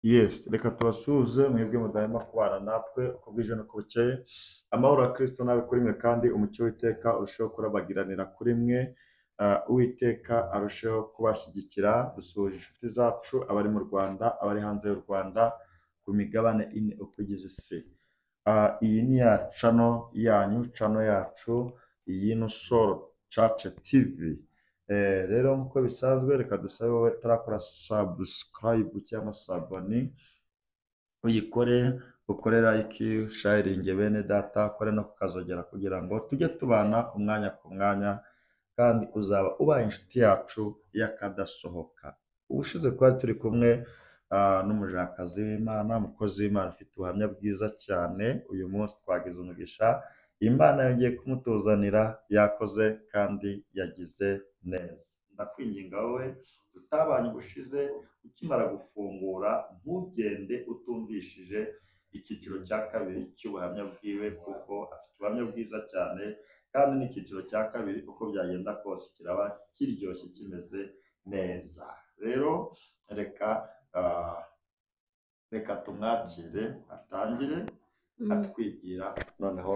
Yes, reka tubasuhuze mwebwe mudahema kubana natwe uko bwije n'uko bukeye. Amahoro ya Kristo nabe kuri mwe kandi umucyo w'iteka urusheho kurabagiranira kuri mwe. Uwiteka arusheho kubashyigikira. Dusuhuje inshuti zacu abari mu Rwanda, abari hanze y'u Rwanda, ku migabane ine uko igize isi. Iyi ni ya channel yanyu, channel yacu, iyi ni Soul Church TV. Rero nk'uko bisanzwe reka dusabe wowe utarakora subscribe cyangwa saboni uyikore, ukore like, sharing bene data, ukore no kukazogera kugira ngo tujye tubana umwanya ku mwanya kandi uzaba ubaye inshuti yacu y'akadasohoka. Ubushize twari turi kumwe n'umujakazi w'Imana, umukozi w'Imana ufite ubuhamya bwiza cyane. Uyu munsi twagize umugisha, Imana yongeye kumutuzanira, yakoze kandi yagize neza. Ndakwinginga wowe tutabanye ubushize, ukimara gufungura ntugende utumvishije icyiciro cya kabiri cy'ubuhamya bwiwe, kuko afite ubuhamya bwiza cyane kandi n'icyiciro cya kabiri uko byagenda kose kiraba kiryoshye kimeze neza. Rero reka tumwakire atangire atwibwira, noneho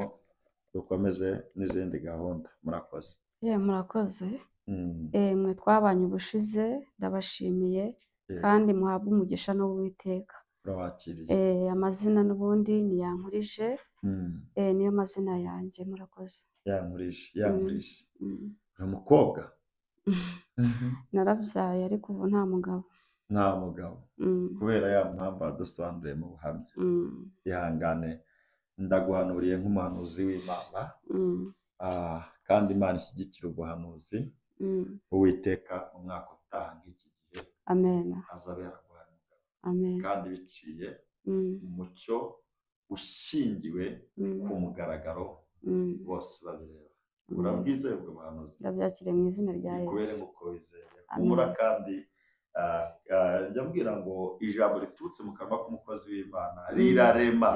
dukomeze n'izindi gahunda. Murakoze. Murakoze. Mwe twabanye ubushize, ndabashimiye kandi muhabwe umugisha n'Uwiteka. Turabakiriye. Amazina n'ubundi ni Yankurije, niyo mazina yanjye. Murakoze. Yankurije. Uri umukobwa? Narabyaye ariko ubu nta mugabo. Nta mugabo? Kubera ya mpamvu wadusobanuriye mu buhamya. Ihangane, ndaguhanuriye nk'umuhanuzi w'Imana, kandi Imana ishyigikira ubuhanuzi. Uwiteka mu mwaka utaha nk'iki gihe azabe yaraguhanuye, kandi biciye mu mucyo ushingiwe ku mugaragaro, bose babireba. Urabwizeye ubwo buhanuzi? Ndabyakiriye mu izina rya Yesu. Bikubere nk'uko wizeye. Humura kandi njya mbwira ngo ijambo riturutse mu kanwa k'umukozi w'Imana rirarema.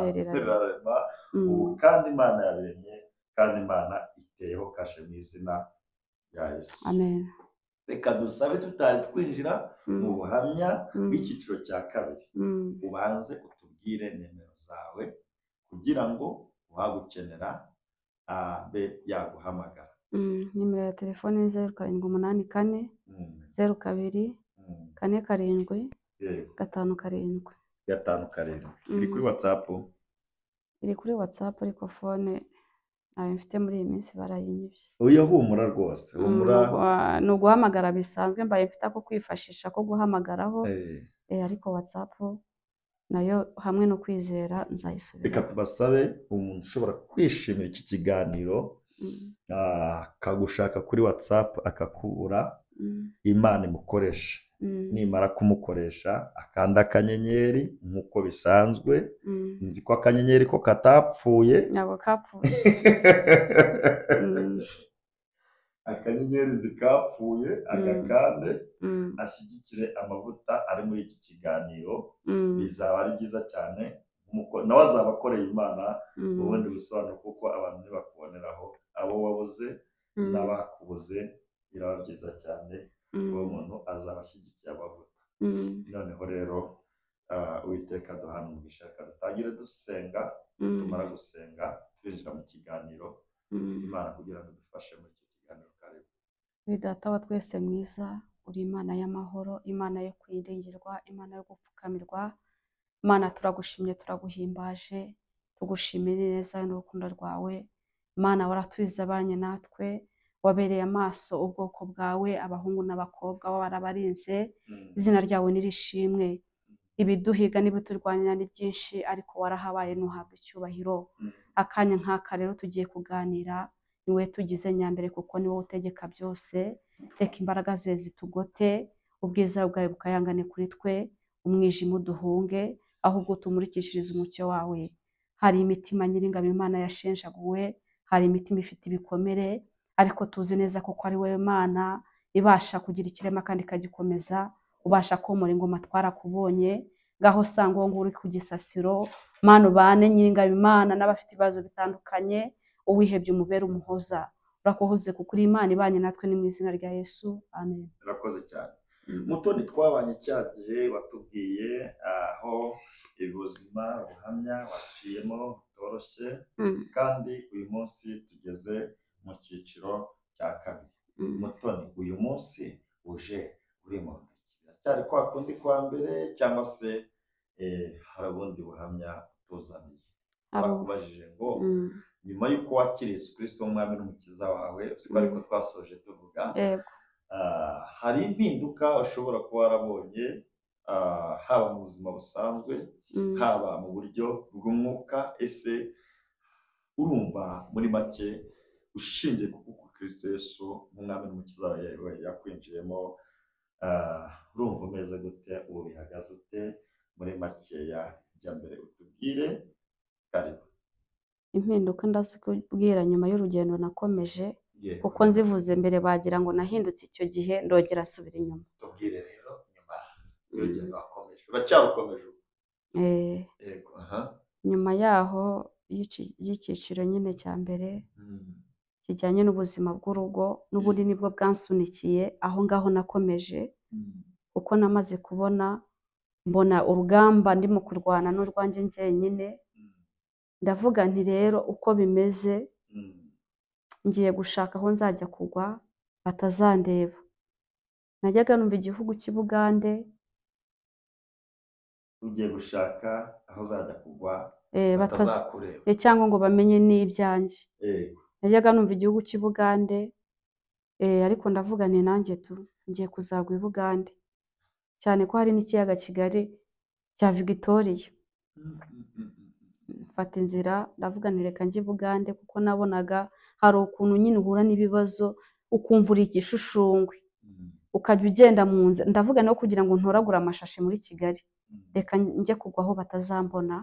Kandi Imana yaremye, kandi Imana iteyeho kashe mu izina rya Yesu. Amen. Reka dusabe tutari twinjira mu buhamya bw'icyiciro cya kabiri, ubanze utubwire nimero zawe kugira ngo uwagukenera abe yaguhamagara. Nimero ya telefone ni 0784 02 47 57. Iri kuri WhatsApp? Iri kuri WhatsApp, ariko fone ntayo mfite muri iyi minsi, barayinyibye. Oya, humura rwose, humura. Ni uguhamagara bisanzwe, mbaye mfite ako kwifashisha ko guhamagaraho. Ariko WhatsApp nayo hamwe no kwizera nzayisubira. Reka tubasabe umuntu ushobora kwishimira iki kiganiro, akagushaka kuri WhatsApp akakubura, Imana imukoresha. Nimara kumukoresha akanda akanyenyeri nk'uko bisanzwe. Nzi ko akanyenyeri ko katapfuye. Ntabwo kapfuye. Akanyenyeri zikapfuye, agakande, ashyigikire amavuta ari muri iki kiganiro. Bizaba ari byiza cyane, nawe azaba akoreye Imana ubundi busobanuro, kuko abantu ntibakuboneraho. Abo wabuze n'abakubuze biraba byiza cyane, uwo muntu azaba ashyigikiye amavuta. Noneho rero Uwiteka duhana umugisha, dutangire dusenga. Tumara gusenga twinjira mu kiganiro, Imana kugira ngo dufashe muri iki kiganiro. Karibu. Uri Data wa twese mwiza, uri Imana y'amahoro, Imana yo kwiringirwa, Imana yo gupfukamirwa. Imana turagushimye, turaguhimbaje, tugushimira neza n'urukundo rwawe. Imana waratwize abanye natwe, wabereye amaso ubwoko bwawe, abahungu n'abakobwa warabarinze. Izina ryawe nirishimwe. Ibiduhiga n'ibiturwanya ni byinshi, ariko warahabaye, ntuhabwe icyubahiro. Akanya nk'aka rero tugiye kuganira, ni wowe tugize nyambere, kuko ni wowe utegeka byose. Reka imbaraga ze zitugote, ubwiza bwawe bukayangane kuri twe, umwijima uduhunge, ahubwo tumurikishirize umucyo wawe. Hari imitima nyiringabo Imana yashenjaguwe, hari imitima ifite ibikomere, ariko tuzi neza ko ari wowe Mana ibasha kugira ikirema kandi ikagikomeza, ubasha komora ingoma twarakubonye. Ngaho sanga uwo uri ku gisasiro, Mana ubane nyiringabo Imana n'abafite ibibazo bitandukanye, uwihebye umubere umuhoza. Urakoze kuko uri Imana ibanye natwe, ni mu izina rya Yesu. Amen. Urakoze cyane. Mutoni twabanye cya gihe watubwiye aho buhamya waciyemo butoroshye, mm, kandi uyu munsi tugeze mu cyiciro cya kabiri. mm. Mutoni, uyu munsi uje uri mu ntoki, biracyari kwa kundi kwa mbere cyangwa se hari ubundi buhamya tuzaniye? Hari Bakubajije ngo mm, nyuma y'uko wakiriye Yesu Kristo nk'umwami n'umukiza wawe, uziko ariko twasoje tuvuga, yego. hari impinduka ushobora kuba warabonye, haba mu buzima busanzwe, Mm. haba mu buryo bw'umwuka. Ese urumva muri make ushingiye kuko Kristo Yesu nk'umwami n'umukiza wawe yakwinjiyemo, urumva umeze gute? Ubu bihagaze ute muri makeya? Jya mbere utubwire, karibu. Impinduka ndazikubwira nyuma y'urugendo nakomeje, Yego, kuko nzivuze mbere bagira ngo nahindutse icyo gihe, ndongera asubira inyuma. tubwire rero nyuma y'urugendo wakomeje, uracyarukomeje ubu? Eh, Yego, nyuma yaho y'icyiciro nyine cya mbere kijyanye n'ubuzima bw'urugo, n'ubundi nibwo bwansunikiye aho ngaho nakomeje, kuko namaze mbona urugamba ndimo kurwana n'urwanjye njyenyine. Ndavuga nti rero uko bimeze ngiye gushaka aho nzajya kugwa batazandeba. Najyaga numva igihugu cy'i Bugande. Ugiye gushaka aho uzajya kugwa bataza batazakureba, cyangwa ngo bamenye n'ibyanjye. yego, Najyaga numva igihugu cy'i Bugande, ariko ndavuga nti nanjye ngiye kuzagwa i Bugande, cyane ko hari n'ikiyaga kigari cya Victoria. Mfata inzira ndavuga nti reka njye i Bugande, kuko nabonaga hari ukuntu nyine uhura n'ibibazo ukumva uri igishushushungwe, ukajya ugenda mu nzira. Ndavuga no kugira ngo ntoragure amashashi muri Kigali, reka njye kugwa aho batazambona.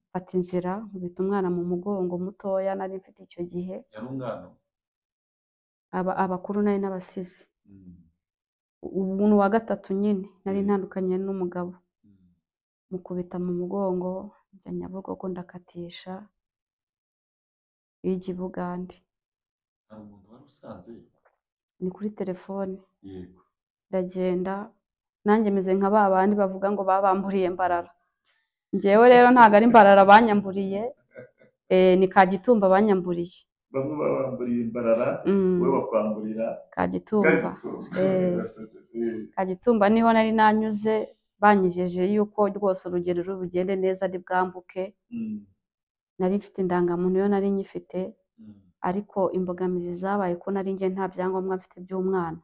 Mfata inzira nkubita umwana mu mugongo mutoya nari mfite icyo gihe. yari umwana? Abakuru nari n'abasizi. Ubu ni uwa gatatu nyine nari ntandukanye n'umugabo. Mukubita mu mugongo, njya Nyabugogo ndakatisha ijya i Bugande. Hari umuntu wari usanze? Ni kuri telefone. Yego. Ndagenda nanjye meze nka ba bandi bavuga ngo babamburiye Mbarara. Njyewe rero ntabwo ari Mbarara banyamburiye, ni Kagitumba banyamburiye. Bamwe babamburiye Mbarara, wowe bakwamburira Kagitumba. Kagitumba niho nari nanyuze, banyijeje yuko rwose urugero ruri bugende neza ari bwambuke. Nari mfite indangamuntu, yo nari nyifite, ariko imbogamizi zabaye ko nari njye nta byangombwa mfite by'umwana,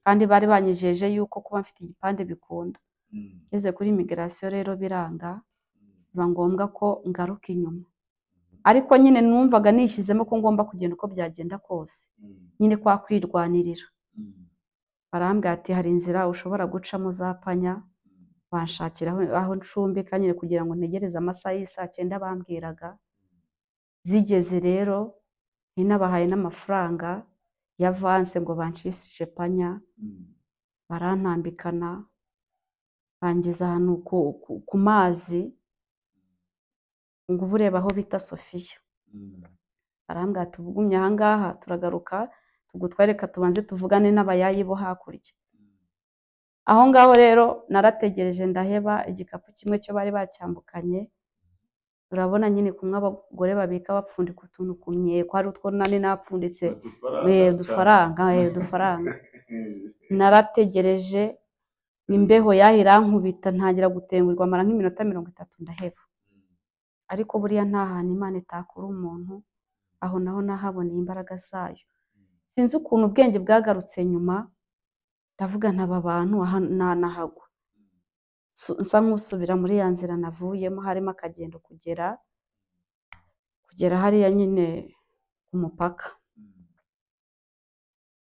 kandi bari banyijeje yuko kuba mfite igipande bikunda. Ngeze kuri immigration rero biranga, biba ngombwa ko ngaruka inyuma, ariko nyine numvaga nishyizemo ko ngomba kugenda uko byagenda kose, nyine kwa kwirwanirira. Barambwira ati hari inzira ushobora gucamo za Panya, banshakira aho ncumbika nyine kugira ngo ntegereze amasaha y'isaa 9 bambwiraga. Zigeze rero ninabahaye n'amafaranga ya avance ngo bancishe Panya, barantambikana bangeza ahantu ku mazi ngo ureba aho bita Sofia. Barambwira ati ubugumye aha ngaha turagaruka tugutwereka tubanze tuvugane n'abayayi bo hakurya. Aho ngaho rero narategereje ndaheba, igikapu kimwe cyo bari bacyambukanye. Urabona nyine kumwe abagore babika bapfundika utuntu ku myeko, hari utwo nani napfunditse udufaranga. Narategereje, imbeho yahira nkubita, ntangira gutengurirwa, mara nk'iminota 30 ndaheba. Ariko buriya nta hantu Imana itakura umuntu, aho naho nahaboneye imbaraga zayo. Sinzi ukuntu ubwenge bwagarutse nyuma, ndavuga ntaba bantu nahagwa. Nsa nk'usubira muri ya nzira navuyemo, harimo akagendo kugera hariya nyine ku mupaka.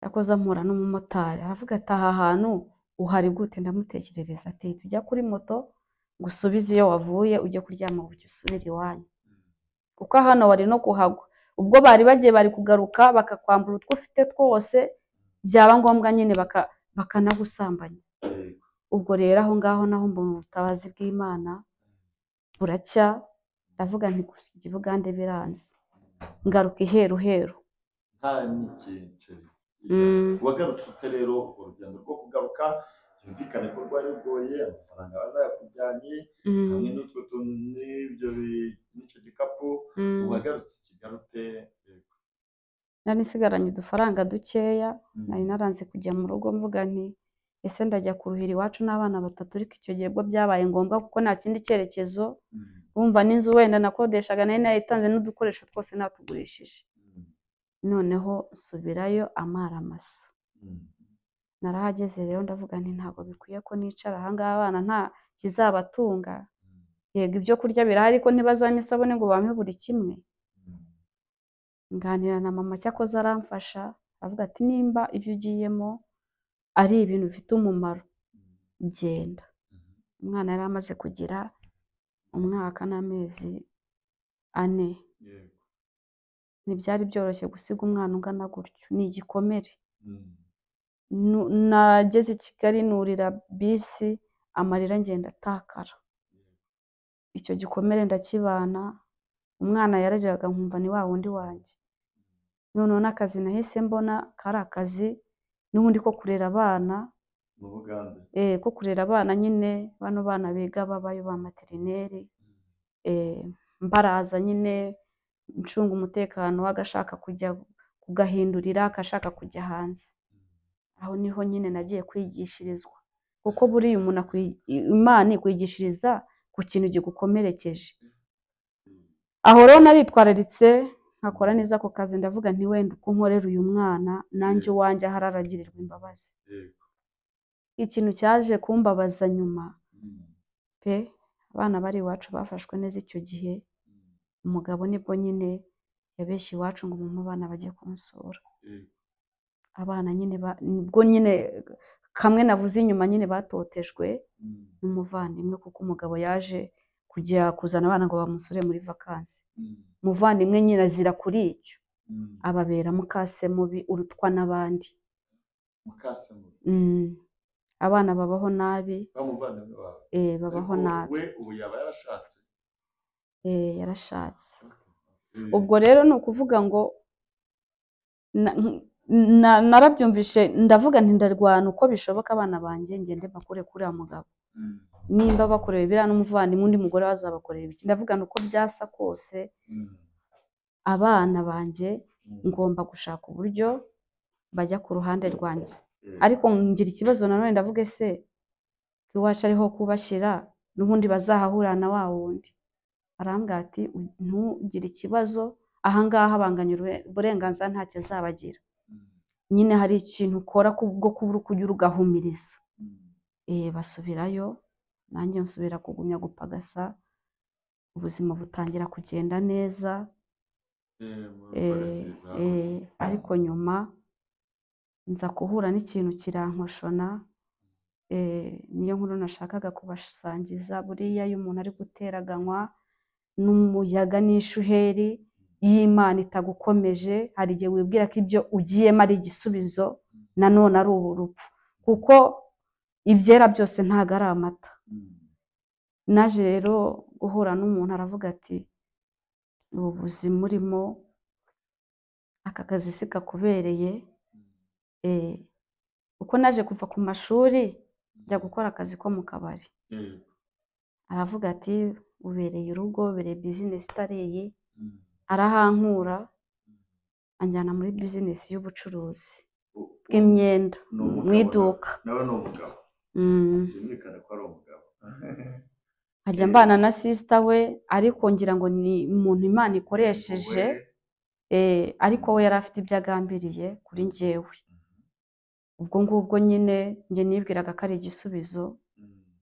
Yakoze mpura n'umumotari, aravuga ati aha hantu uhari gute? Ndamutekerereza ati tujya kuri moto gusubiza iyo wavuye, ujye kuryama ujye usubira iwanyu, kuko hano wari no kuhagwa. Ubwo bari bagiye bari kugaruka bakakwambura utwo ufite twose, byaba ngombwa nyine bakanagusambanya. Ubwo rero aho ngaho naho mbona ubutabazi bw'Imana buracya. Ndavuga nti gusa i Bugande biranze, ngaruka iheruheru. Nta n'ikintu wagarutse ute rero? Urugendo rwo kugaruka byumvikane ko rwari rugoye, amafaranga bari bayakujyanye, hamwe n'utwo n'ibyo nari nsigaranye udufaranga dukeya, nari naranze kujya mu rugo mvuga nti ese ndajya kuruhira iwacu n'abana batatu, ariko icyo gihe bwo byabaye ngombwa kuko nta kindi cyerekezo, wumva n'inzu wenda nakodeshaga nari nayitanze n'udukoresho twose natugurishije, noneho nsubirayo amara masa. Narahageze rero ndavuga nti ntabwo bikwiye ko nicara aha ngaha abana nta kizabatunga, yego ibyo kurya birahari ariko ntibazampe isabune ngo bampe buri kimwe. Nganira na mama cyakoze aramfasha, avuga ati nimba ibyo ugiyemo ari ibintu bifite umumaro genda. Umwana yari amaze kugira umwaka n'amezi 4. Ntibyari byoroshye gusiga umwana ungana gutyo, ni igikomere. Nageze i Kigali nurira bisi amarira ngenda atakara, icyo gikomere ndakibana. Umwana yarageraga nkumva ni wa wundi wanjye. Noneho n'akazi nahise mbona kari akazi n'ubundi ko kurera abana mu Bugande. ko kurera abana nyine bano bana biga babayo ba materineri, mbaraza nyine ncunga umutekano w'agashaka kujya kugahindurira, akashaka kujya hanze. Aho niho nyine nagiye kwigishirizwa, kuko buriya umuntu Imana ikwigishiriza ku kintu gigukomerekeje. Aho rero naritwararitse nkakora neza ako kazi, ndavuga nti wenda uko nkorera uyu mwana nanjye uwanjye ahari aragirirwa imbabazi. Ikintu cyaje kumbabaza nyuma pe, abana bari iwacu bafashwe neza icyo gihe. Umugabo nibwo nyine yabeshye iwacu ngo mu bana bajye kumusura. Abana nyine nibwo nyine kamwe navuze inyuma nyine batotejwe n'umuvandimwe, kuko umugabo yaje kujya kuzana abana ngo bamusure muri vakansi. Umuvandimwe nyine azira kuri icyo, ababera mukase mubi urutwa n'abandi. Abana babaho nabi. Babaho nabi. We ubu yaba yarashatse? Yarashatse. Ubwo rero ni ukuvuga ngo narabyumvishe ndavuga nti ndarwana uko bishoboka abana banjye ngende bakure kuri uriya mugabo. Nimba bakorewe biriya n'umuvandimwe, undi mugore bazabakorera ibiki? Ndavuga uko byasa kose abana banjye ngomba gushaka uburyo bajya ku ruhande rwanjye. Ariko ngira ikibazo nanone ndavuga ese iwacu ariho kubashyira n'ubundi bazahahurira na wa wundi. Arambwira ati ntugire ikibazo, ahangaha banganya uburenganzira ntacyo azabagira. Nyine hari ikintu ukora bwo kubura kujya ugahumiriza. Basubirayo, nanjye nsubira kugumya gupagasa, ubuzima butangira kugenda neza. Ariko nyuma nza guhura n'ikintu kirankoshona. Niyo nkuru nashakaga kubasangiza. Buriya iyo umuntu ari guteraganywa n'umuyaga n'ishuheri y'Imana itagukomeje, hari igihe wibwira ko ibyo ugiyemo ari igisubizo, nanone ari urupfu, kuko ibyera byose ntabwo ari amata. Naje rero guhura n'umuntu aravuga ati ubu buzima urimo, aka kazi si kakubereye. Uko naje kuva ku mashuri njya gukora akazi ko mu kabari. Aravuga ati ubereye urugo, ubereye bizinesi itari iyi. Arahankura anjyana muri bizinesi y'ubucuruzi bw'imyenda mu iduka. Nawe ni umugabo? Byumvikana ko ari umugabo. Nkajya mbana na sisita we, ariko ngira ngo ni umuntu Imana ikoresheje, ariko we yari afite ibyo agambiriye kuri njyewe. Ubwo ngubwo nyine njye nibwiraga ko ari igisubizo,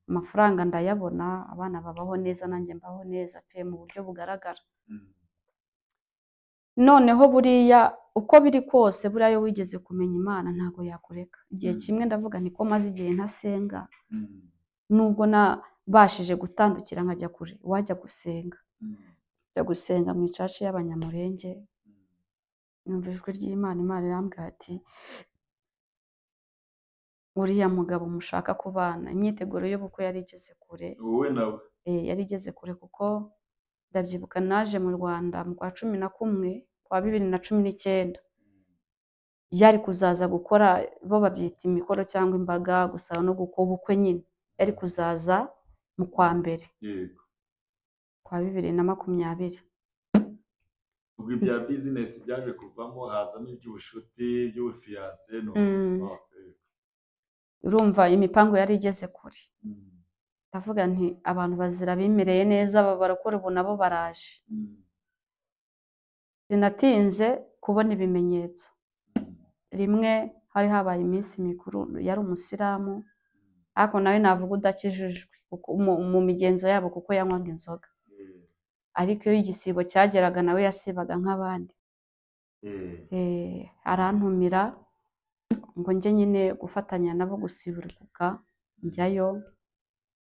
amafaranga ndayabona, abana babaho neza, nanjye mbaho neza pe mu buryo bugaragara. Noneho buriya uko biri kose, buriya iyo wigeze kumenya Imana ntabwo yakureka. Igihe kimwe ndavuga niko maze igihe ntasenga, nubwo nabashije gutandukira nkajya kure, wajya gusenga. Njya gusenga mu icaci y'Abanyamurenge, numva ijwi ry'Imana. Imana irambwira ati uriya mugabo mushaka kubana. Imyiteguro y'ubukwe yari igeze kure. Wowe nawe? Yari igeze kure, kuko ndabyibuka naje mu Rwanda mu kwa 11 kwa 2019. Yari kuzaza gukora, bo babyita imikoro cyangwa imbaga, gusaba no gukora ubukwe nyine. Yari kuzaza mu kwa mbere kwa 2020. ubwo ibya business byaje kuvamo hazamo iby'ubushuti iby'ubufiyanse urumva imipango yari igeze kure, ndavuga nti abantu bazira bimereye neza barakora ubu nabo baraje. Sinatinze kubona ibimenyetso. Rimwe hari habaye iminsi mikuru, yari umusilamu ariko nawe navuga udakijijwe mu migenzo yabo kuko yanywaga inzoga, ariko iyo igisibo cyageraga nawe yasibaga nk'abandi. Arantumira ngo njye nyine gufatanya nabo gusiburuka njyayo.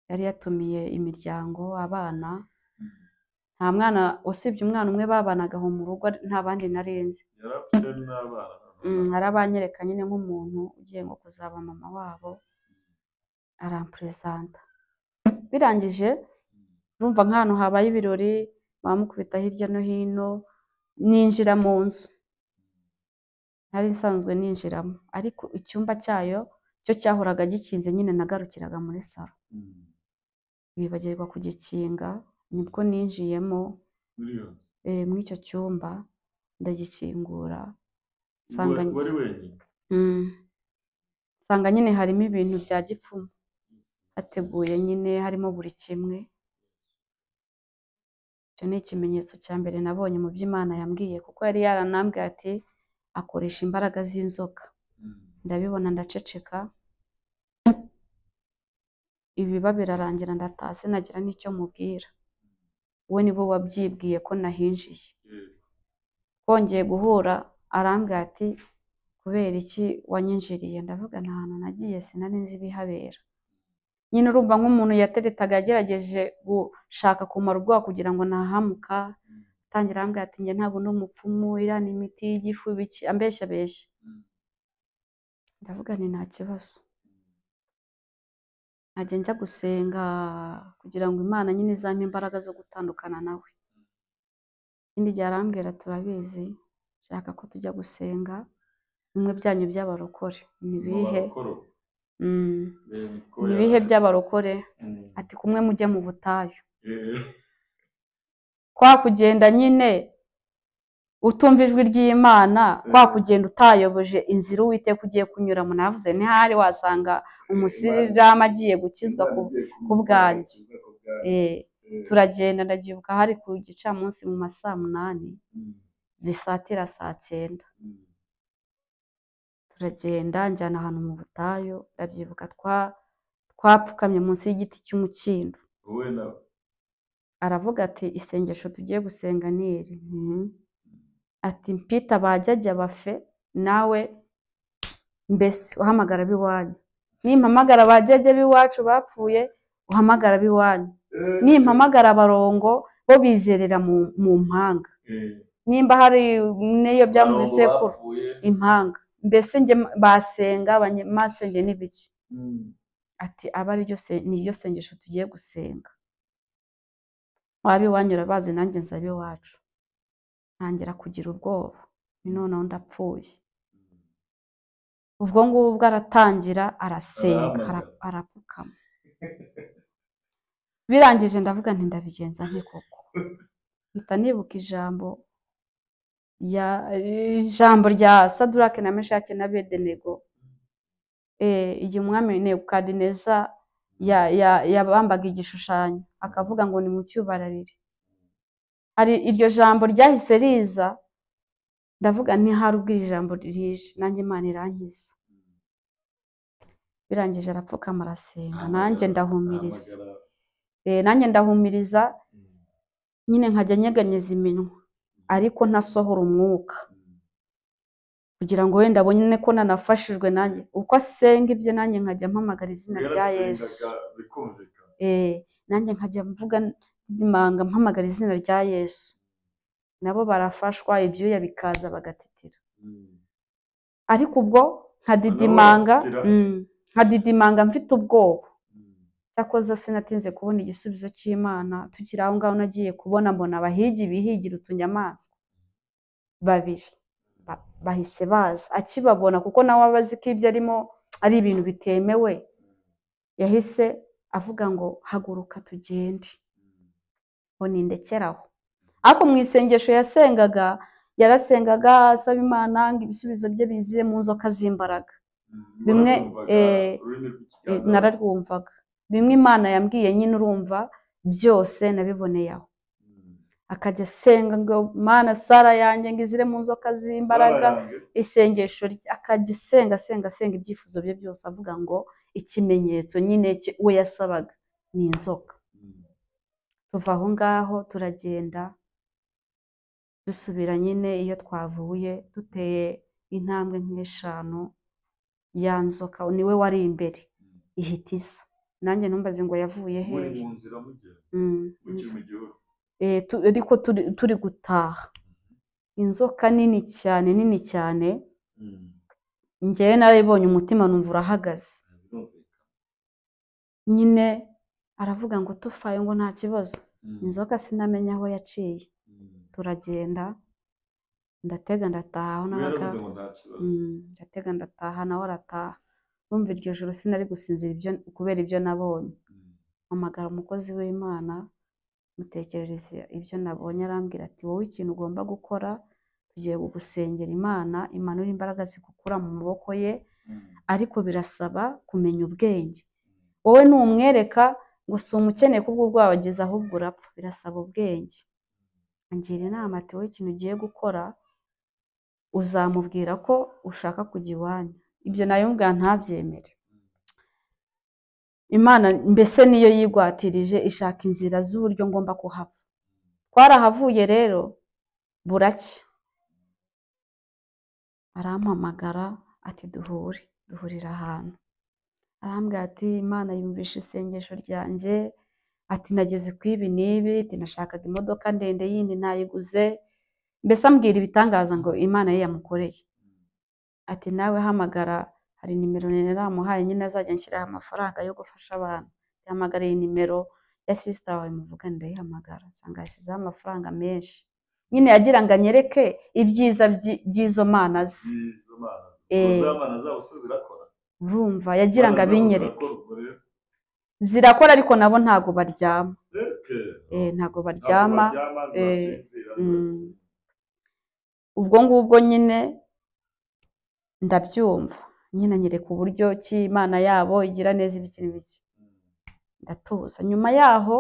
Yari yatumiye imiryango, abana, nta mwana usibye umwana umwe babanaga aho mu rugo, nta bandi narenze. Arabanyereka nyine nk'umuntu ugiye ngo kuzaba mama wabo, arampresenta. Birangije urumva nk'ahantu habaye ibirori bamukubita hirya no hino, ninjira mu nzu nari nsanzwe ninjiramo, ariko icyumba cyayo cyo cyahoraga gikinze, nyine nagarukiraga muri salo. Bibagirwa kugikinga, nibwo ninjiyemo muri icyo cyumba ndagikingura, nsanga nyine harimo ibintu bya gipfumu, hateguye nyine harimo buri kimwe. Icyo ni ikimenyetso cya mbere nabonye mu by'Imana yambwiye, kuko yari yaranambwiye ati akoresha imbaraga z'inzoka. Ndabibona ndaceceka, ibiba birarangira ndataha sinagira n'icyo mubwira. We nibo wabyibwiye ko nahinjiye. Twongeye guhura arambwira ati kubera iki wanyinjiriye? Ndavuga nta hantu nagiye, sinari nzi ibihabera. Nyine urumva nk'umuntu yateretaga yagerageje gushaka kumara ubwoba kugira ngo nahamuka. Atangira arambwira ati njye ntabwo ndi umupfumu, iriya ni imiti y'igifu biki, ambeshya. Ndavuga nti nta kibazo, nkajya njya gusenga kugira ngo Imana nyine izampe imbaraga zo gutandukana nawe. Ikindi gihe arambwira turabizi, nshaka ko tujya gusenga bimwe byanyu by'abarokore. Ni ibihe by'abarokore? Ati kumwe mujye mu butayu. Kwa kugenda nyine utumva ijwi ry'Imana, kwa kugenda utayoboje inzira Uwiteka ugiye kunyuramo. Navuze ntihari wasanga umusiramu agiye gukizwa ku bwanjye. Turagenda, ndabyibuka hari ku gicamunsi mu ma 8:00 zisatira 9:00. Turagenda njyana ahantu mu butayu, ndabyibuka twapfukamye munsi y'igiti cy'umukindo. Aravuga ati isengesho tugiye gusenga ni iri. Ati mpita bajyajya bafe, nawe mbese uhamagara ab'iwanyu. Nimpamagara bajyajya b'iwacu bapfuye, uhamagara ab'iwanyu. Nimpamagara abarongo bo bizerera mu mpanga. Nimba hari n'iyo byamuze sekuru impanga, mbese njye basenga abanyamasenge n'ibiki. Ati aba niryo sengesho tugiye gusenga. Ab'iwanyu urabazi, nanjye nzi ab'iwacu. Ntangira kugira ubwoba, noneho ndapfuye. Ubwo ngubwo aratangira arasenga, arapfukama. Birangije ndavuga nti ndabigenza nte koko? Mpita nibuka ijambo rya Sadurake na Meshake na Abedenego. Igihe umwami Nebukadineza yabambaga igishushanyo akavuga ngo nimucyubararire. Hari iryo jambo ryahise riza, ndavuga ntihari ubwo iri jambo rije, nanjye Imana irankiza. Birangije arapfukama arasenga, nanjye ndahumiriza. Nyine nkajya nyeganyeza iminwa ariko ntasohora umwuka, kugira ngo wenda abone ko nanafashijwe. Nanjye uko asenga ibye, nanjye nkajya mpamagara izina rya Yesu. Nanjye nkajya mvuga ndimanga mpamagara izina rya Yesu. Nabo barafashwa, ibyuya bikaza bagatitira. Ariko ubwo nkadidimanga mfite ubwoba. Cyakoze sinatinze kubona igisubizo cy'Imana. Tukiri aho ngaho nagiye kubona mbona abahigi bihigira utunyamaswa 2 bahise baza. Akibabona kuko nawe abazi ko ibyo arimo ari ibintu bitemewe, yahise avuga ngo haguruka tugende. Ngo nindekeraho. ariko mu isengesho yasengaga yarasengaga asaba Imana ngo ibisubizo bye bizire mu nzoka z'imbaraga bimwe nararwumvaga bimwe Imana yambwiye nyine urumva byose nabiboneye aho akajya asenga ngo Mana Sara yanjye ngo izire mu nzoka z'imbaraga isengesho akajya asenga ibyifuzo bye byose avuga ngo ikimenyetso nyine we yasabaga ni inzoka. Tuva aho ngaho turagenda dusubira nyine iyo twavuye duteye intambwe nk'eshanu ya nzoka niwe wari imbere ihita isa nanjye numbaze ngo yavuye hehe ariko turi gutaha inzoka nini cyane njyewe narayibonye umutima numva urahagaze nyine aravuga ngo tufaye ngo nta kibazo inzoka sinamenya aho yaciye turagenda ndatega ndataha aho nabaga ndatega ndataha nawe arataha numva iryo joro sinari gusinzira kubera ibyo nabonye mpamagara umukozi w'Imana mutekerereza ibyo nabonye arambwira ati wowe ikintu ugomba gukora tugiye kugusengera Imana imanura imbaraga zigukura mu maboko ye ariko birasaba kumenya ubwenge wowe numwereka ngo si umukeneye kubwo bwabageza ahubwo urapfa birasaba ubwenge angira inama ati wowe ikintu ugiye gukora uzamubwira ko ushaka kujya iwanyu ibyo nayo mbwa ntabyemere Imana mbese niyo yigwatirije ishaka inzira z'uburyo ngomba kuhava twarahavuye rero buracya arampamagara ati duhurira ahantu arambwira ati Imana yumvishe isengesho ryanjye ati nageze ku ibi n'ibi ati nashakaga imodoka ndende yindi nayiguze mbese ambwira ibitangaza ngo Imana ye yamukoreye ati nawe hamagara hari nimero naramuhaye nyine azajya nshyiraho amafaranga yo gufasha abantu yahamagara iyi nimero ya sister wawe muvuga ndayihamagara nsanga yashyizeho amafaranga menshi nyine yagira ngo anyereke ibyiza by'izo mana ze uzamana zabo se zirakora urumva yagira ngo abinyereke zirakora ariko nabo ntago baryama ntago baryama ubwo ngubwo nyine ndabyumva nyine anyereka uburyo ki Imana yabo igira neza ibikini bike ndatuza nyuma yaho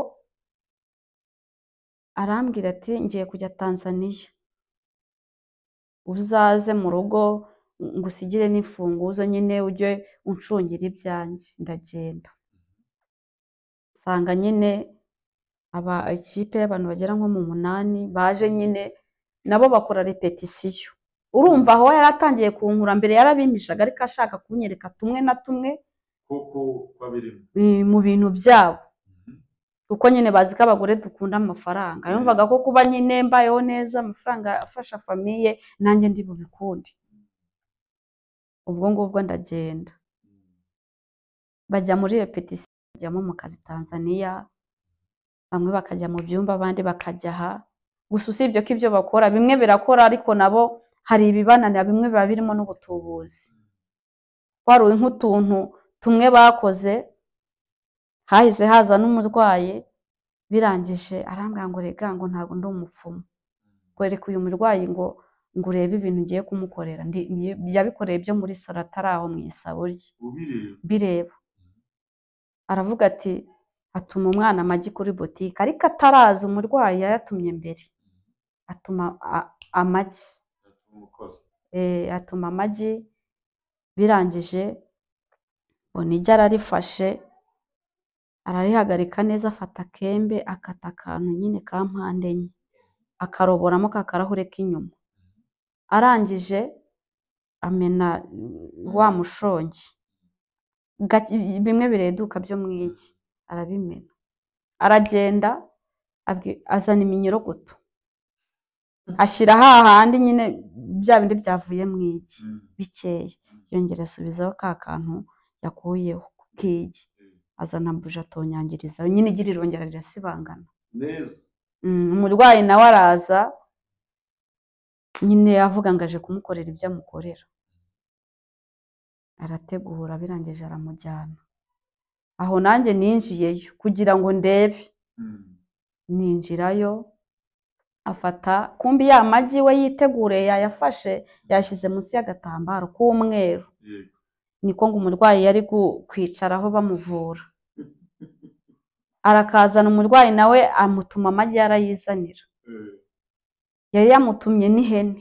arambwira ati ngiye kujya Tanzania uzaze mu rugo ngusigire n'imfunguzo nyine ujye uncungira ibyanjye ndagenda nsanga nyine ikipe y'abantu bagera nko mu 8 baje nyine nabo bakora repetition urumva aho yaratangiye kunkura mbere yarabimishaga ariko ashaka kunyereka tumwe na tumwe kuko babirimo mu bintu byabo kuko nyine bazi ko abagore dukunda amafaranga yumvaga ko kuba nyine mbayeho neza amafaranga afasha famiye nanjye ndi bubikunde ubwo ngubwo ndagenda bajya muri repetition bajyamo mu kazi Tanzania bamwe bakajya mu byumba abandi bakajya aha gusa usibye ko ibyo bakora bimwe birakora ariko nabo hari ibibananira bimwe biba birimo n'ubutubuzi waruwe nk'utuntu tumwe bakoze hahise haza n'umurwayi birangije arambwira ngo rega ngo ntabwo ndi umupfumu kwereka uyu murwayi ngo urebe ibintu ngiye kumukorera yabikoreye byo muri salo ataraho mu isabo rye bireba aravuga ati atuma umwana amagi kuri botike ariko ataraza umurwayi yayatumye mbere atuma amagi atuma amagi birangije bonijya ararifashe ararihagarika neza afata akembe akata akantu nyine ka mpande enye akaroboramo ka karahure k'inyuma arangije amena wa mushongi bimwe bireduka byo mu iki arabimena aragenda azana iminyorogoto ashyira hahandi nyine bya bindi byavuye mu iki bikeya yongera asubizaho ka kantu yakuyeho k'igi azana buje atonyangiriza nyine igira irongera rirasibangana neza umurwayi nawe araza nyine avuga ngo aje kumukorera ibyo amukorera arategura birangije aramujyana aho nanjye ninjiyeyo kugira ngo ndebe ninjirayo afata kumbi ya magi we yiteguriye yayafashe yashyize munsi y'agatambaro k'umweru, yego niko ngo umurwayi yari kwicaraho bamuvura, arakazana umurwayi nawe amutuma amagi yarayizanira, yari yamutumye n'ihene,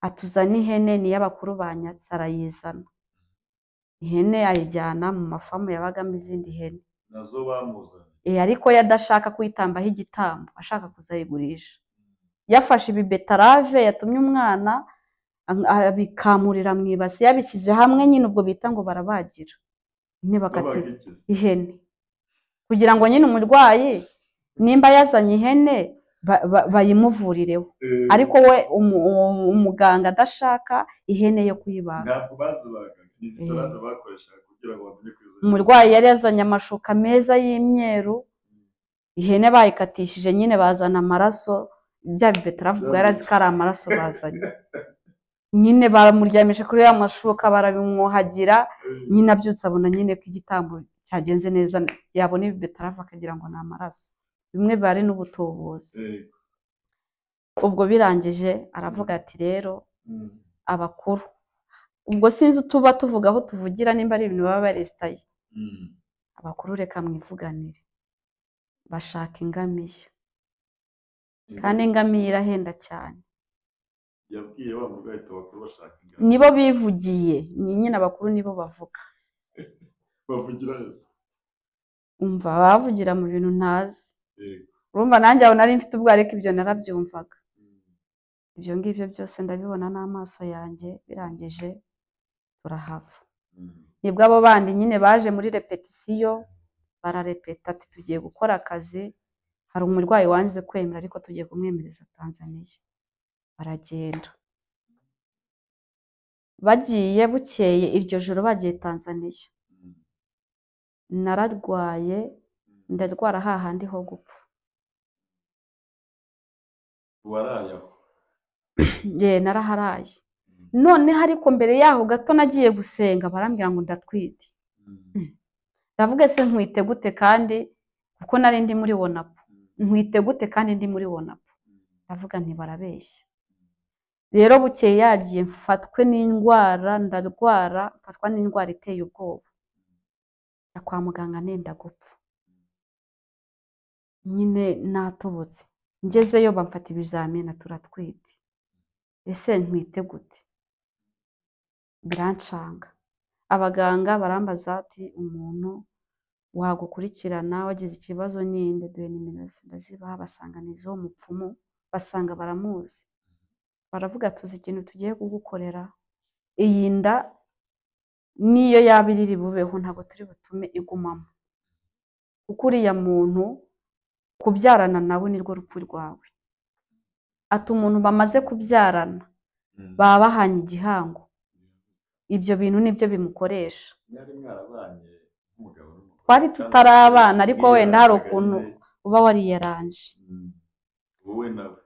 atuzana ihene niyo abakuru banyatse arayizana, ihene ayijyana mu mafamu yabagamo izindi hene nazo bamuzanye, ariko yo adashaka kuyitambaho igitambo ashaka kuzayigurisha, yafashe ibi betarave yatumye umwana abikamurira mu ibasi yabishyize hamwe, nyine ubwo bita ngo barabagira ihene, kugira ngo nyine umurwayi nimba yazanye ihene bayimuvurireho, ariko we umuganga adashaka ihene yo kuyibaga. ntabwo bazibaga, ni betarave bakoreshaga kugira ngo bamenye ko umurwayi yari yazanye amashuka meza y'imyeru, ihene bayikatishije nyine bazana amaraso, bya betarave ubwo yari azi ko ari amaraso bazanye, nyine baramuryamisha kuri ya mashuka barabimwuhagira, nyine abyutse abona nyine ko igitambo cyagenze neza, yabona ibi betarave akagira ngo ni amaraso, bimwe biba ari n'ubutubuzi. ubwo birangije aravuga ati rero abakuru, ubwo sinzi utuba tuvuga aho tuvugira nimba ari ibintu baba baresitaye, abakuru reka mwivuganire bashaka ingamiya, kandi ingamiya irahenda cyane, yabwiye wa murwayi abakuru bashaka ingamiya, nibo bivugiye, ni nyine abakuru nibo bavuga, bavugira yose, umva bavugira mu bintu ntazi, urumva nanjye aho nari mfite ubwo ariko ibyo narabyumvaga, ibyo ngibyo byose ndabibona n'amaso yanjye, birangije turahava, nibwo abo bandi nyine baje muri repetisiyo bararepeta ati tugiye gukora akazi, hari umurwayi wanze kwemera ariko tugiye kumwemereza Tanzania, baragenda, bagiye bukeye iryo joro bagiye Tanzania, nararwaye ndarwara hahandi ho gupfa, waraye aho? naraharaye, noneho ariko mbere yaho gato nagiye gusenga barambwira ngo ndatwite, ndavuga se nkwite gute kandi kuko nari ndi muri wonapu, nkwite gute kandi ndi muri wonapu, ndavuga nti barabeshya, rero bukeye yagiye mfatwe n'indwara, ndarwara mfatwa n'indwara iteye ubwoba, njya kwa muganga nenda gupfa, nyine natobotse, ngezeyo bamfata ibizamini turatwite, ese ntwite gute, birancanga, abaganga barambaza ati umuntu wagukurikirana wagize ikibazo ninde, duhe nimero ze ndazibaha, basanga ni izo mupfumu, basanga baramuzi, baravuga tuzi ikintu tugiye kugukorera, iyi nda niyo yaba iri bubeho ntabwo turi butume igumamo, kuko uriya muntu kubyarana nawe nirwo rupfu rwawe, ati umuntu bamaze kubyarana baba bahanye igihango, ibyo bintu nibyo bimukoresha, twari tutarabana ariko wenda hari ukuntu uba wariyaranje, wowe nawe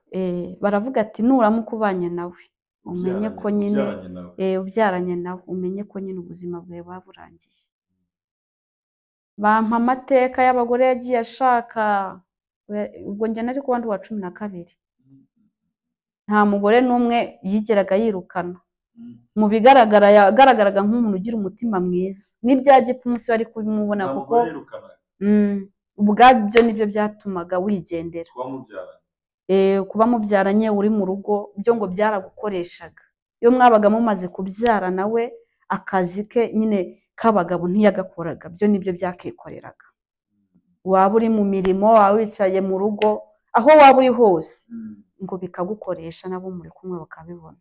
baravuga ati nuramuka ubanye nawe umenye ko nyine ubyaranye nawe umenye ko nyine ubuzima bwawe buba burangiye, bampa amateka y'abagore yagiye ashaka, ubwo njye nari kuba ndi uwa 12, nta mugore n'umwe yigeraga yirukana, mu bigaragara yagaragaraga nk'umuntu ugira umutima mwiza, n'ibya gipfumu si wari kubimubona kuko ubwabyo nibyo byatumaga wigendera, kuba mubyaranye uri mu rugo byo ngo byaragukoreshaga, iyo mwabaga mumaze kubyara nawe akazi ke nyine k'abagabo ntiyagakoraga, byo nibyo byakikoreraga, waba uri mu mirimo waba wicaye mu rugo aho waba uri hose ngo bikagukoresha, nabo muri kumwe bakabibona,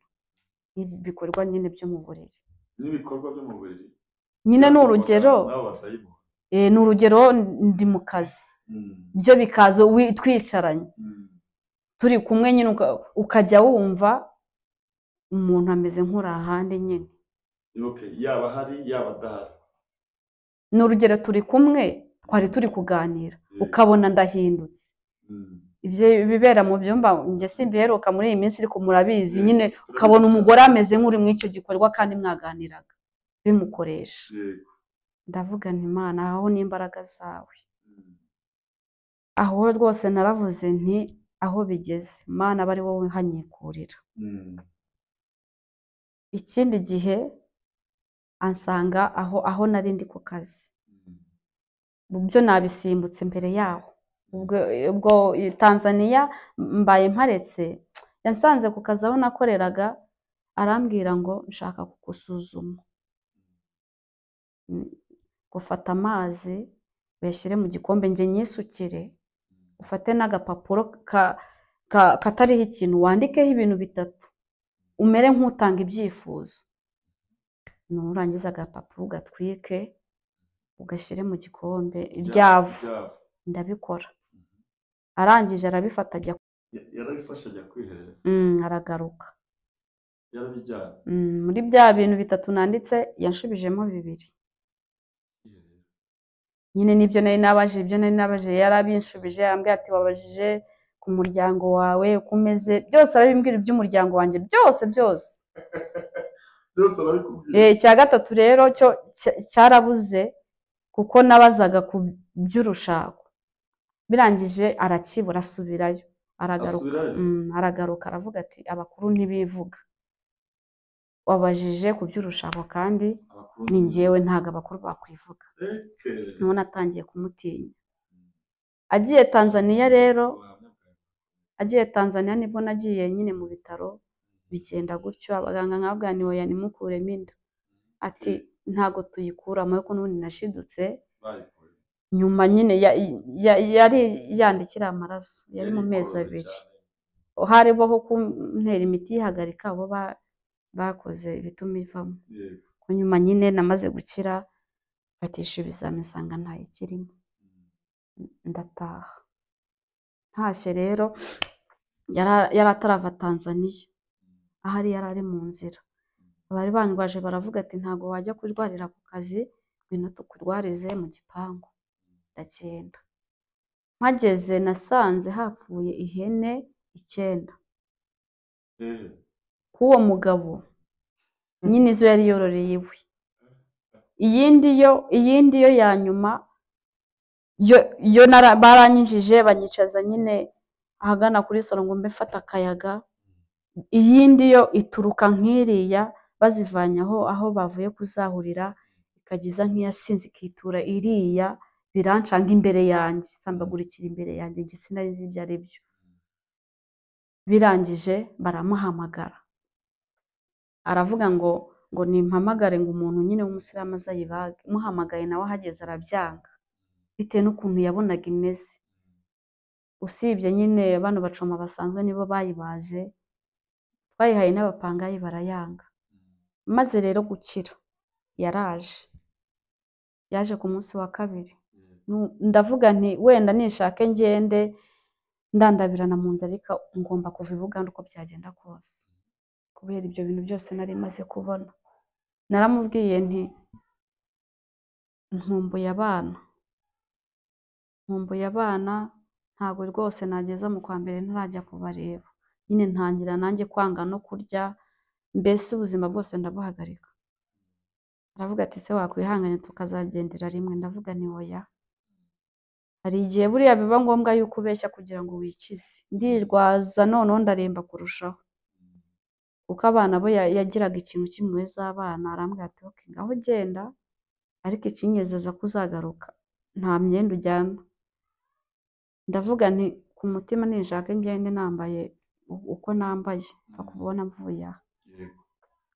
ibi bikorwa nyine byo mu buriri, n'ibikorwa byo mu buriri nyine ni urugero, ni urugero ndi mu kazi, byo bikaza twicaranye turi kumwe nyine ukajya wumva umuntu ameze nk'uri ahandi nyine, yaba hari yaba adahari, ni urugero turi kumwe twari turi kuganira ukabona ndahindutse, ibyo bibera mu byumba njye simbiheruka muri iyi minsi ariko murabizi nyine, ukabona umugore ameze nk'uri muri icyo gikorwa kandi mwaganiraga bimukoresha, ndavuga nti Imana aho n'imbaraga zawe, aho rwose naravuze nti aho bigeze Mana aba ari wowe hanyikurira. Mm. Ikindi gihe ansanga aho nari ndi ku kazi, mu byo nabisimbutse mbere yaho. Ubwo Tanzania mbaye mparetse, yansanze ku kazi aho nakoreraga, arambwira ngo nshaka kugusuzuma, gufata amazi uyashyire mu gikombe njye nyisukire, ufate n'agapapuro katariho ikintu, wandikeho ibintu bitatu, umere nk'utanga ibyifuzo, nurangiza agapapuro ugatwike ugashyire mu gikombe ryavu. Ndabikora, arangije arabifata ajya yarabifashe ajya kwiherera. aragaruka yarabijyanye muri bya bintu bitatu nanditse yanshubijemo bibiri. Nyine nibyo nari nabajije, yarabinshubije, ambwira ati wabajije ku muryango wawe uko umeze, byose arabimbwira iby'umuryango wanjye, byose byose arabikubwira. Icya gatatu rero cyo cyarabuze, kuko nabazaga ku by'urushako, birangije arakibura, asubirayo, aragaruka aravuga ati abakuru ntibivuga, wabajije ku by'urushako kandi ni njyewe, ntabwo abakuru bakwivuga. none atangiye kumutinya. Agiye Tanzania nibwo nagiye nyine mu bitaro, bigenda gutyo, abaganga nkabwira ni oya nimukuremo inda, ati ntago tuyikuramo, ariko n'ubundi nashidutse nyuma nyine yari yandikira amaraso, yari mu mezi 2, hariho kuntera imiti yihagarika, abo bakoze ibituma ivamo. Nyuma nyine namaze gukira, fatisha ibizami nsanga ntayikirimo, ndataha. Ntashye rero yari atarava Tanzania, ahari yari ari mu nzira, abari bangwaje baravuga ati ntago wajya kurwarira ku kazi, ngwino tukurwarize mu gipangu. Ndagenda, mpageze nasanze hapfuye ihene 9 k'uwo mugabo, nyine izo yari yororeye iwe. Iyindi yo ya nyuma yo baranyinjije banyicaza nyine ahagana kuri salo ngo mbe mfata akayaga, iyindi yo ituruka nk'iriya bazivanye aho bavuye kuzahurira, ikagiza nk'iyasinze ikitura iriya, birancanga imbere yanjye, sambagurikira imbere yanjye, igitsina nzi ibyo ari byo. Birangije baramuhamagara, aravuga ngo nimpamagare ngo umuntu nyine w'umusiramu azayibage. Muhamagaye nawe ahageze arabyanga, bitewe n'ukuntu yabonaga imeze. Usibye nyine bano bacoma basanzwe nibo bayibaze, twayihaye n'abapangayi barayanga. Maze rero gukira, yaje ku munsi wa 2. Ndavuga nti wenda nishake ngende ndandabirana mu nzira, ariko ngomba kuva i Buganda uko byagenda kose, kubera ibyo bintu byose nari maze kubona. Naramubwiye nti nkumbuye abana, ntabwo rwose nageza mu kwa mbere ntarajya kubareba. Nyine ntangira nanjye kwanga no kurya, mbese ubuzima bwose ndabuhagarika. Aravuga ati se wakwihanganye tukazagendera rimwe? Ndavuga ni oya, hari igihe buriya biba ngombwa yuko ubeshya kugira ngo wikize. Ndirwaza noneho ndaremba kurushaho, kuko abana bo yagiraga ikintu kimweza abana. Arambwira ati okay, ngaho genda, ariko ikinyezeza kuzagaruka nta myenda ujyana. Ndavuga nti ku mutima ninshaka ngende nambaye uko nambaye, akubona mvuye aha.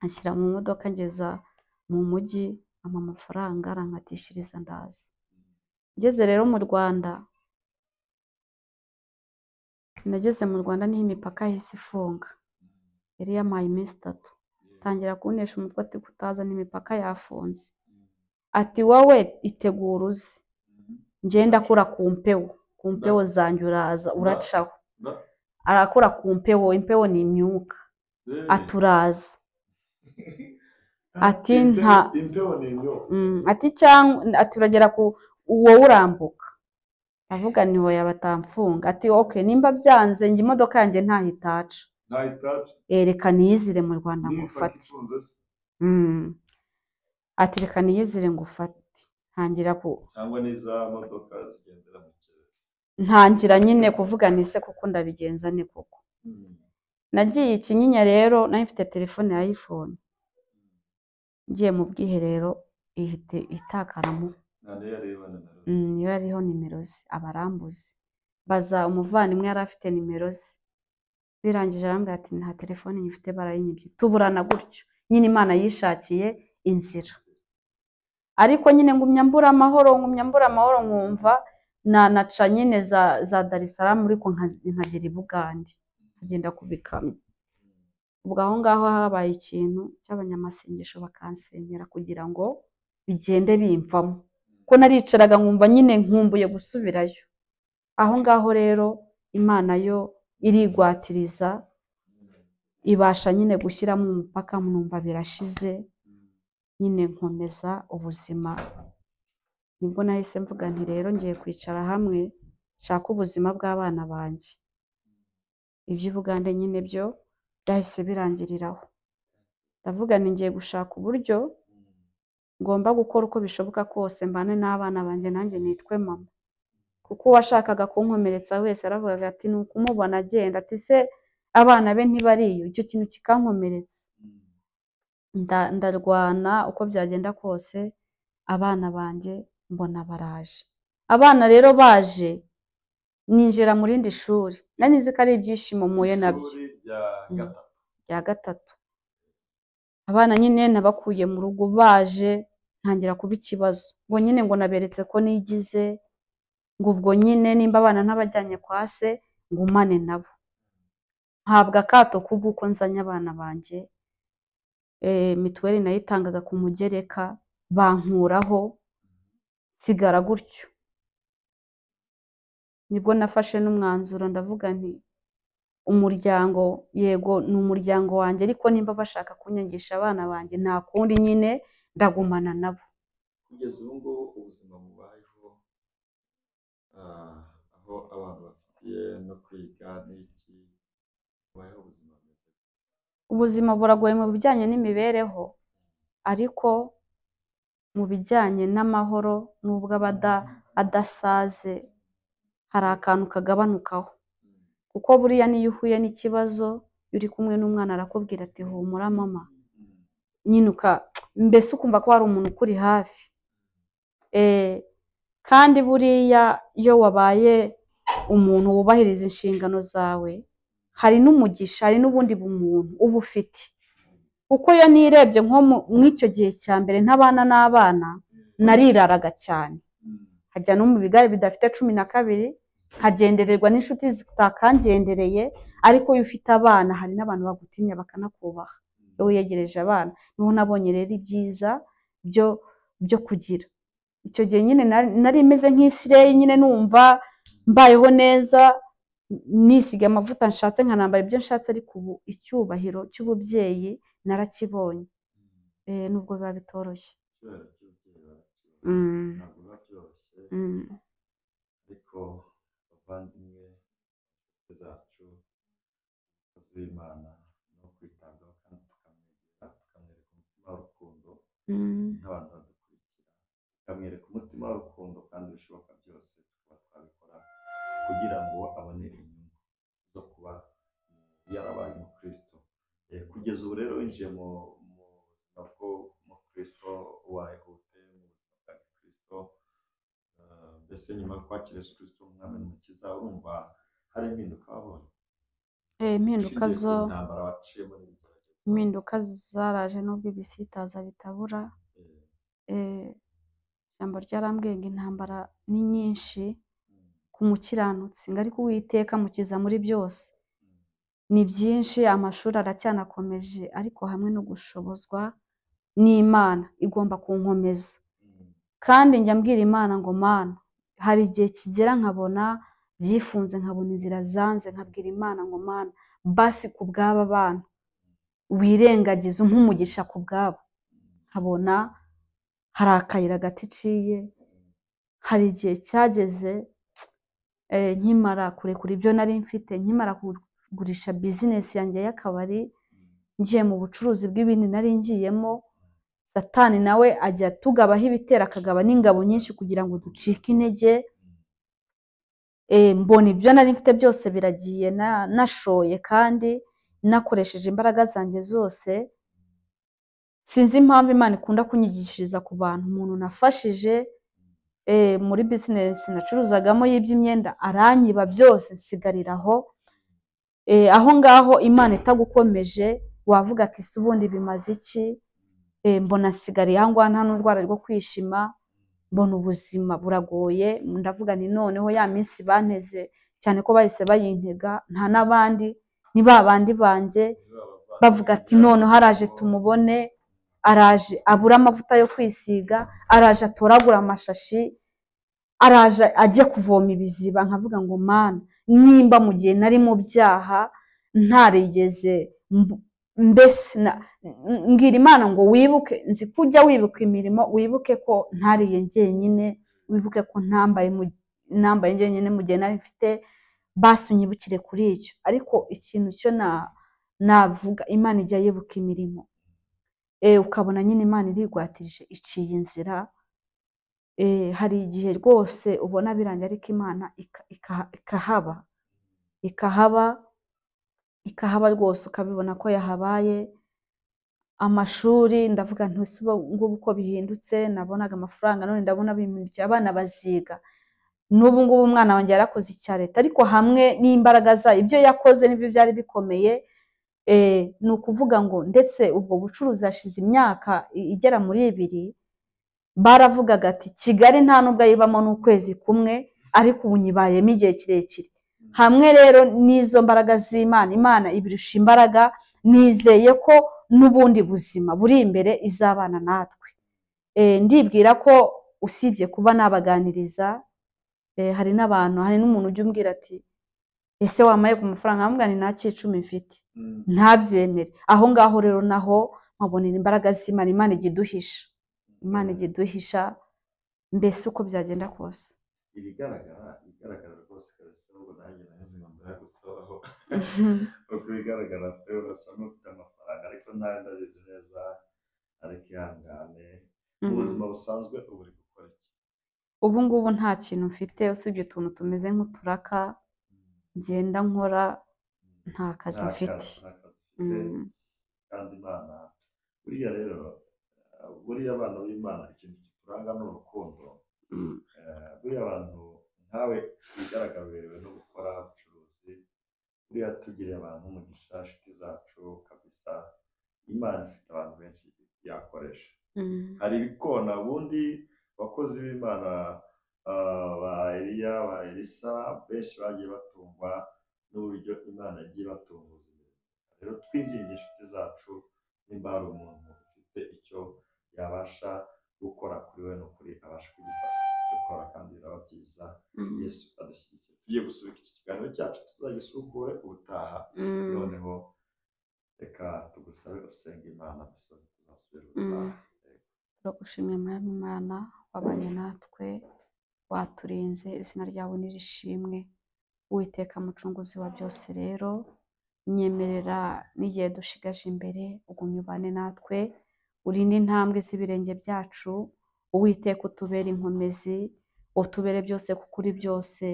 Ashyira mu modoka ngeza mu mujyi, ama amafaranga arankatishiriza ndaza. Ngeze rero mu Rwanda, nageze mu Rwanda niho imipaka yahise ifunga, yari yamaye iminsi 3. Tangira kunesha umutwe ati kutaza n'imipaka yafunze, ati wowe itegura uzi, ngenda kura ku mpewo zanjye uraza uracaho. Arakura ku impewo ni imyuka, aturaza ati nta impeho ni imyuka, ati cyangwa ati uragera ku wowe urambuka. Avuga ni hoya batamfunga, ati okay nimba byanze njye imodoka yanjye ntahitaca, reka niyizire mu Rwanda ngufate. Ati reka niyizire ngufate. Ntangira ku cyangwa n'iza modoka zigendera mu kirere. ntangira nyine kuvuga nti se kuko ndabigenza ni koko nagiye ikinyinya rero nari mfite telefone ya iPhone ngiye mu bwiherero ihite itakaramo niyo yariho nimero ze abarambuze baza umuvandimwe yari afite nimero ze birangije arambwira ati nta telefone nyifite barayinyibye tuburana gutyo nyine Imana yishakiye inzira ariko nyine ngumya mbura amahoro nkumva naca nyine za Dar es Salaam ariko nkagera i Bugande nkagenda kubikamya ubwo aho ngaho habaye ikintu cy'abanyamasengesho bakansenyera kugira ngo bigende bimvamo ko naricaraga nkumva nyine nkumbuye gusubirayo aho ngaho rero Imana yo irigwatiriza ibasha nyine gushyiramo umupaka numva birashize nyine nkomeza ubuzima nibwo nahise mvuga nti rero ngiye kwicara hamwe nshaka ubuzima bw'abana banjye iby'i Bugande nyine byo byahise birangiriraho ndavuga nti ngiye gushaka uburyo ngomba gukora uko bishoboka kose mbane n'abana banjye nanjye nitwe mama kuko uwashakaga kunkomeretsa wese aravugaga ati ni ukumubona agenda ati se abana be ntibariyo icyo kintu kikankomeretsa ndarwana uko byagenda kose abana banjye mbona baraje abana rero baje ninjira mu rindi shuri nari nzi ko ari ibyishimo muye nabyo rya gatatu abana nyine nabakuye mu rugo baje ntangira kuba ikibazo ngo nyine ngo naberetse ko nigize ngo ubwo nyine nimba abana ntabajyanye kwa se ngumane nabo ntabwo akato kubw'uko nzanye abana banjye mituweli nayitangaga ku mugereka bankuraho sigara gutyo nibwo nafashe n'umwanzuro ndavuga nti umuryango yego ni umuryango wanjye ariko nimba bashaka kunyangisha abana banjye nta kundi nyine ndagumana nabo kugeza ubu ngubu ubuzima bubayeho aho abantu bafitiye no kwiga n'iki bubayeho ubuzima buragoye mu bijyanye n'imibereho ariko mu bijyanye n'amahoro n'ubwo adasaze hari akantu kagabanukaho kuko buriya niyo uhuye n'ikibazo uri kumwe n'umwana arakubwira ati humura mama nyine mbese ukumva ko hari umuntu ukuri hafi kandi buriya iyo wabaye umuntu wubahiriza inshingano zawe hari n'umugisha hari n'ubundi bumuntu uba ufite kuko iyo nirebye nko mu icyo gihe cya mbere ntabana n'abana nariraraga cyane hajya no mu bigare bidafite 12 hagendererwa n'inshuti zitakangendereye ariko iyo ufite abana hari n'abantu bagutinya bakanakubaha iyo wiyegereje abana niho nabonye rero ibyiza byo kugira icyo gihe nyine nari meze nk'isireyi nyine numva mbayeho neza nisiga amavuta nshatse nkanambara ibyo nshatse ariko ubu icyubahiro cy'ububyeyi narakibonye nubwo biba bitoroshye ntabwo biba byoroshye ariko bavandimwe zacu z'Imana no kwitabwaho kandi tukamwereka umutima w'urukundo nk'abantu badukurikira tukamwereka umutima w'urukundo kandi bishoboka byose tukaba twabikora kugira ngo abone inyungu zo kuba yarabaye umukristo kugeza ubu rero winjiye mu buzima bw'umukristo wayihute mu buzima bwa gikristo mbese nyuma yo kwakira Yesu Kristo umwami n'umukiza urumva hari impinduka wabonye impinduka zaraje n'ubwo ibisitaza bitabura ijambo ryarambwiye ngo intambara ni nyinshi ku mukiranutsi ngo ariko Uwiteka mukiza muri byose ni byinshi amashuri aracyanakomeje ariko hamwe no gushobozwa n'Imana igomba kunkomeza kandi njya mbwira Imana ngo Mana hari igihe kigera nkabona byifunze nkabona inzira zanze nkabwira Imana ngo Mana basi ku bw'aba bana wirengagiza nk'umugisha ku bwabo nkabona hari akayira gati iciye hari igihe cyageze nkimara kurekura ibyo nari mfite nkimara kugurisha bizinesi yanjye y'akabari ngiye mu bucuruzi bw'ibindi nari ngiyemo Satani nawe ajya tugabaho ibitera akagaba n'ingabo nyinshi kugira ngo ducike intege mbona ibyo nari mfite byose biragiye nashoye kandi nakoresheje imbaraga zanjye zose. Sinzi impamvu Imana ikunda kunyigishiriza ku bantu. Umuntu nafashije muri bizinesi nacuruzagamo y'iby'imyenda aranyiba byose nsigarira aho. Aho ngaho Imana itagukomeje wavuga ati se ubundi bimaze iki? Mbona nsigariye aho ngaho nta n'urwara rwo kwishima, mbona ubuzima buragoye. Ndavuga ni noneho ya minsi banteze cyane ko bahise bayintega, nta n'abandi ni ba bandi banjye bavuga ati noneho haraje tumubone, araje abura amavuta yo kwisiga, araje atoragura amashashi, araje ajye kuvoma ibiziba. Nkavuga ngo Mana, nimba mu gihe nari mu byaha ntarigeze mbese mbwira Imana ngo wibuke, nzi ko ujya wibuka imirimo, wibuke ko ntariye njyenyine, wibuke ko nambaye njyenyine mu gihe nari mfite, basi unyibukire kuri icyo. Ariko ikintu cyo navuga, Imana ijya yibuka imirimo. Ukabona nyine Imana irigwatirije iciye inzira. Hari igihe rwose ubona birangiye ariko Imana ikahaba rwose, ukabibona ko yahabaye. Amashuri ndavuga nti ngubu uko bihindutse, nabonaga amafaranga none ndabona bimindukiye, abana baziga. N'ubu ngubu umwana wanjye yarakoze icya leta, ariko hamwe n'imbaraga zayo ibyo yakoze nibyo byari bikomeye. Ni ukuvuga ngo ndetse ubwo bucuruzi hashize imyaka igera muri 2 baravugaga ati Kigali nta nubwo ayibamo n'ukwezi kumwe, ariko ubu nyibayemo igihe kirekire. Hamwe rero n'izo mbaraga z'Imana, Imana ibirusha imbaraga, nizeye ko n'ubundi buzima buri imbere izabana natwe. Ndibwira ko usibye kuba nabaganiriza, hari n'umuntu ujya umbwira ati ese wamaye ku mafaranga, nkamubwira nti nta cy'icumi mfite, ntabyemere. Aho ngaho rero naho nkabonera imbaraga z'Imana. Imana ijya iduhisha mbese uko byagenda kose. Ibigaragara rwose kabisa, ahubwo nanjye naheze nkambara gusabaho uko bigaragara pe urasa n'ufite amafaranga, ariko ntayo ndabizi neza, ariko ihangane. Mu buzima busanzwe ubu uri gukora iki? Ubu ngubu nta kintu mfite usibye utuntu tumeze nk'uturaka ngenda nkora, nta kazi mfite. Kandi Imana buriya rero, buriya abana b'Imana ikintu kituranga ni urukundo. Buriya abantu nkawe bigaragara berewe no gukora ubucuruzi, buriya tugiriye abantu umugisha, inshuti zacu kabisa. Imana ifite abantu benshi yakoresha. Hari ibikona ubundi abakozi b'Imana ba Eliya, ba Elisa benshi bagiye batungwa n'uburyo Imana yagiye batunguza. Rero twinginge inshuti zacu, nimba hari umuntu ufite icyo yabasha gukora kuri we n'ukuri abasha kugifasha gukora, kandi biraba byiza. Yesu adushyigikire. Tugiye gusubika iki kiganiro cyacu, tuzagisubukure ubutaha. Noneho reka tugusabe usenge Imana dusoze, tuzasubira ubutaha. Turagushimiye Mwami Imana, wabanye natwe, waturinze, izina ryawe nirishimwe. Uwiteka mucunguzi wa byose rero, nyemerera n'igihe dushigaje imbere ugumye ubane natwe, urinde intambwe z'ibirenge byacu. Uwiteka utubere inkomezi, utubere byose kuko uri byose.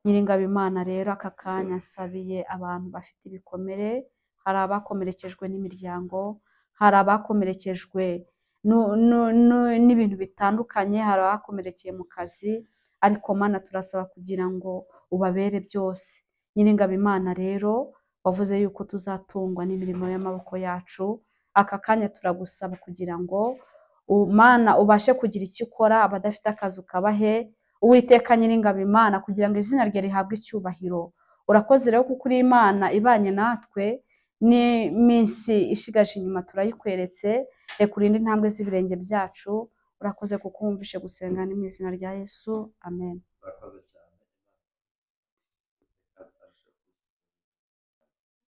Nyiringabo Imana rero, aka kanya nsabiye abantu bafite ibikomere. Hari abakomerekejwe n'imiryango, hari abakomerekejwe n'ibintu bitandukanye, hari abakomerekeye mu kazi, ariko Mana turasaba kugira ngo ubabere byose. Nyiringabo Imana rero, wavuze yuko tuzatungwa n'imirimo y'amaboko yacu. Aka kanya turagusaba kugira ngo Mana ubashe kugira icyo ukora, abadafite akazi ukabahe. Uwiteka Nyiringabo Imana, kugira ngo izina rye rihabwe icyubahiro. Urakoze rero kuko uri Imana ibanye natwe, n'iminsi ishigaje inyuma turayikweretse. Reka urinde intambwe z'ibirenge byacu. Urakoze kuko wumvishe gusenga, ni mu izina rya Yesu, amen. Urakoze cyane.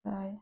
Bye.